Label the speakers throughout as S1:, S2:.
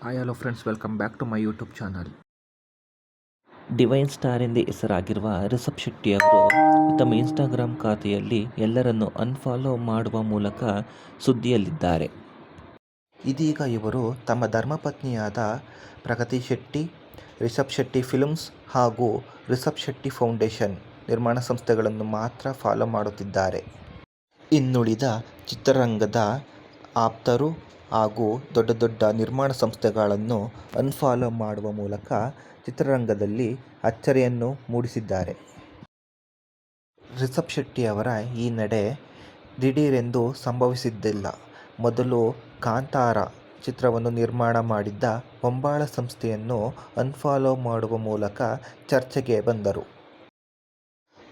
S1: Hi hello friends, welcome back to my YouTube channel.
S2: Divine star ಎಂದೇ ಹೆಸರಾಗಿರುವ ರಿಷಬ್ ಶೆಟ್ಟಿ ಅವರು ತಮ್ಮ ಇನ್ಸ್ಟಾಗ್ರಾಮ್ ಖಾತೆಯಲ್ಲಿ ಎಲ್ಲರನ್ನು ಅನ್ಫಾಲೋ ಮಾಡುವ ಮೂಲಕ ಸುದ್ದಿಯಲ್ಲಿದ್ದಾರೆ.
S3: ಇದೀಗ ಇವರು ತಮ್ಮ ಧರ್ಮಪತ್ನಿಯಾದ ಪ್ರಗತಿ ಶೆಟ್ಟಿ, ರಿಷಬ್ ಶೆಟ್ಟಿ ಫಿಲ್ಮ್ಸ್ ಹಾಗೂ ರಿಷಬ್ ಶೆಟ್ಟಿ ಫೌಂಡೇಶನ್ ನಿರ್ಮಾಣ ಸಂಸ್ಥೆಗಳನ್ನು ಮಾತ್ರ ಫಾಲೋ ಮಾಡುತ್ತಿದ್ದಾರೆ. ಇನ್ನುಳಿದ ಚಿತ್ರರಂಗದ ಆಪ್ತರು ಹಾಗೂ ದೊಡ್ಡ ದೊಡ್ಡ ನಿರ್ಮಾಣ ಸಂಸ್ಥೆಗಳನ್ನು ಅನ್ಫಾಲೋ ಮಾಡುವ ಮೂಲಕ ಚಿತ್ರರಂಗದಲ್ಲಿ ಅಚ್ಚರಿಯನ್ನು ಮೂಡಿಸಿದ್ದಾರೆ. ರಿಷಬ್ ಶೆಟ್ಟಿ ಅವರ ಈ ನಡೆ ದಿಢೀರೆಂದು ಸಂಭವಿಸಿದ್ದಿಲ್ಲ. ಮೊದಲು ಕಾಂತಾರ ಚಿತ್ರವನ್ನು ನಿರ್ಮಾಣ ಮಾಡಿದ್ದ ಹೊಂಬಾಳ ಸಂಸ್ಥೆಯನ್ನು ಅನ್ಫಾಲೋ ಮಾಡುವ ಮೂಲಕ ಚರ್ಚೆಗೆ ಬಂದರು.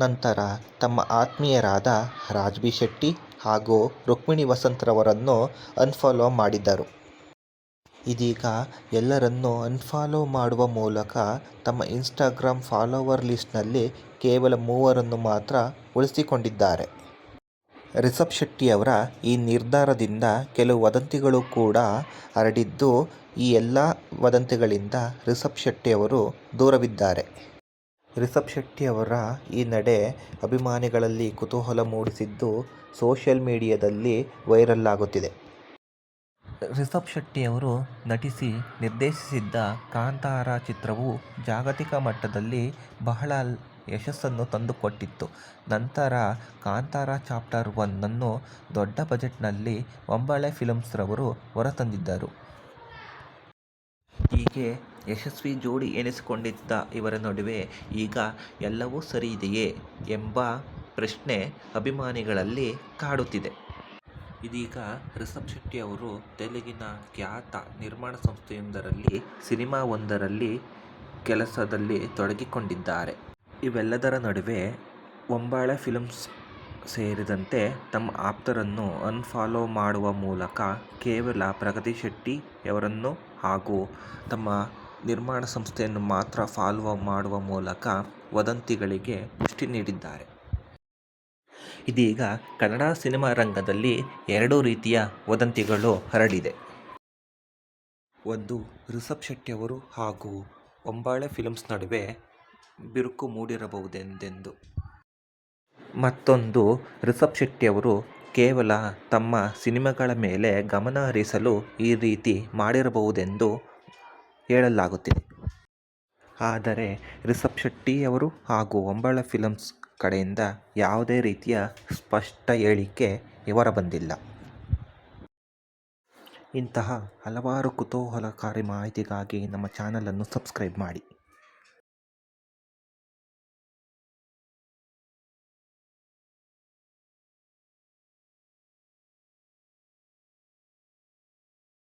S3: ನಂತರ ತಮ್ಮ ಆತ್ಮೀಯರಾದ ರಾಜ್ ಬಿ ಶೆಟ್ಟಿ ಹಾಗೂ ರುಕ್ಮಿಣಿ ವಸಂತರವರನ್ನು ಅನ್ಫಾಲೋ ಮಾಡಿದ್ದರು. ಇದೀಗ ಎಲ್ಲರನ್ನೂ ಅನ್ಫಾಲೋ ಮಾಡುವ ಮೂಲಕ ತಮ್ಮ ಇನ್ಸ್ಟಾಗ್ರಾಮ್ ಫಾಲೋವರ್ ಲಿಸ್ಟ್ನಲ್ಲಿ ಕೇವಲ 3 ಮಾತ್ರ ಉಳಿಸಿಕೊಂಡಿದ್ದಾರೆ. ರಿಷಬ್ ಶೆಟ್ಟಿಯವರ ಈ ನಿರ್ಧಾರದಿಂದ ಕೆಲವು ವದಂತಿಗಳು ಕೂಡ ಹರಡಿದ್ದು, ಈ ಎಲ್ಲ ವದಂತಿಗಳಿಂದ ರಿಷಬ್ ಶೆಟ್ಟಿಯವರು ದೂರವಿದ್ದಾರೆ. ರಿಷಬ್ ಶೆಟ್ಟಿಯವರ ಈ ನಡೆ ಅಭಿಮಾನಿಗಳಲ್ಲಿ ಕುತೂಹಲ ಮೂಡಿಸಿದ್ದು, ಸೋಷಿಯಲ್ ಮೀಡಿಯಾದಲ್ಲಿ ವೈರಲ್ ಆಗುತ್ತಿದೆ. ರಿಷಬ್ ಶೆಟ್ಟಿಯವರು ನಟಿಸಿ ನಿರ್ದೇಶಿಸಿದ್ದ ಕಾಂತಾರ ಚಿತ್ರವು ಜಾಗತಿಕ ಮಟ್ಟದಲ್ಲಿ ಬಹಳ ಯಶಸ್ಸನ್ನು ತಂದುಕೊಟ್ಟಿತ್ತು. ನಂತರ ಕಾಂತಾರ ಚಾಪ್ಟರ್ 1 ದೊಡ್ಡ ಬಜೆಟ್ನಲ್ಲಿ ಹೊಂಬಾಳೆ ಫಿಲ್ಮ್ಸ್ ರವರು ಹೊರತಂದಿದ್ದರು. ಹೀಗೆ ಯಶಸ್ವಿ ಜೋಡಿ ಎನಿಸಿಕೊಂಡಿದ್ದ ಇವರ ನಡುವೆ ಈಗ ಎಲ್ಲವೂ ಸರಿಯಿದೆಯೇ ಎಂಬ ಪ್ರಶ್ನೆ ಅಭಿಮಾನಿಗಳಲ್ಲಿ ಕಾಡುತ್ತಿದೆ. ಇದೀಗ ರಿಷಬ್ ಶೆಟ್ಟಿ ಅವರು ತೆಲುಗಿನ ಖ್ಯಾತ ನಿರ್ಮಾಣ ಸಂಸ್ಥೆಯೊಂದರಲ್ಲಿ ಸಿನಿಮಾವೊಂದರಲ್ಲಿ ಕೆಲಸದಲ್ಲಿ ತೊಡಗಿಕೊಂಡಿದ್ದಾರೆ. ಇವೆಲ್ಲದರ ನಡುವೆ ಹೊಂಬಾಳೆ ಫಿಲ್ಮ್ಸ್ ಸೇರಿದಂತೆ ತಮ್ಮ ಆಪ್ತರನ್ನು ಅನ್ಫಾಲೋ ಮಾಡುವ ಮೂಲಕ ಕೇವಲ ಪ್ರಗತಿ ಶೆಟ್ಟಿಯವರನ್ನು ಹಾಗೂ ತಮ್ಮ ನಿರ್ಮಾಣ ಸಂಸ್ಥೆಯನ್ನು ಮಾತ್ರ ಫಾಲೋ ಮಾಡುವ ಮೂಲಕ ವದಂತಿಗಳಿಗೆ ಪುಷ್ಟಿ ನೀಡಿದ್ದಾರೆ. ಇದೀಗ ಕನ್ನಡ ಸಿನಿಮಾ ರಂಗದಲ್ಲಿ 2 ರೀತಿಯ ವದಂತಿಗಳು ಹರಡಿದೆ. ಒಂದು, ರಿಷಬ್ ಶೆಟ್ಟಿಯವರು ಹಾಗೂ ಹೊಂಬಾಳೆ ಫಿಲ್ಮ್ಸ್ ನಡುವೆ ಬಿರುಕು ಮೂಡಿರಬಹುದೆಂದು. ಮತ್ತೊಂದು, ರಿಷಬ್ ಶೆಟ್ಟಿಯವರು ಕೇವಲ ತಮ್ಮ ಸಿನಿಮಾಗಳ ಮೇಲೆ ಗಮನ ಹರಿಸಲು ಈ ರೀತಿ ಮಾಡಿರಬಹುದೆಂದು ಹೇಳಲಾಗುತ್ತಿದೆ. ಆದರೆ ರಿಷಬ್ ಶೆಟ್ಟಿಯವರು ಹಾಗೂ ಹೊಂಬಾಳೆ ಫಿಲ್ಮ್ಸ್ ಕಡೆಯಿಂದ ಯಾವುದೇ ರೀತಿಯ ಸ್ಪಷ್ಟ ಹೇಳಿಕೆ ಹೊರಬಂದಿಲ್ಲ. ಇಂತಹ ಹಲವಾರು ಕುತೂಹಲಕಾರಿ ಮಾಹಿತಿಗಾಗಿ ನಮ್ಮ ಚಾನಲನ್ನು ಸಬ್ಸ್ಕ್ರೈಬ್ ಮಾಡಿ.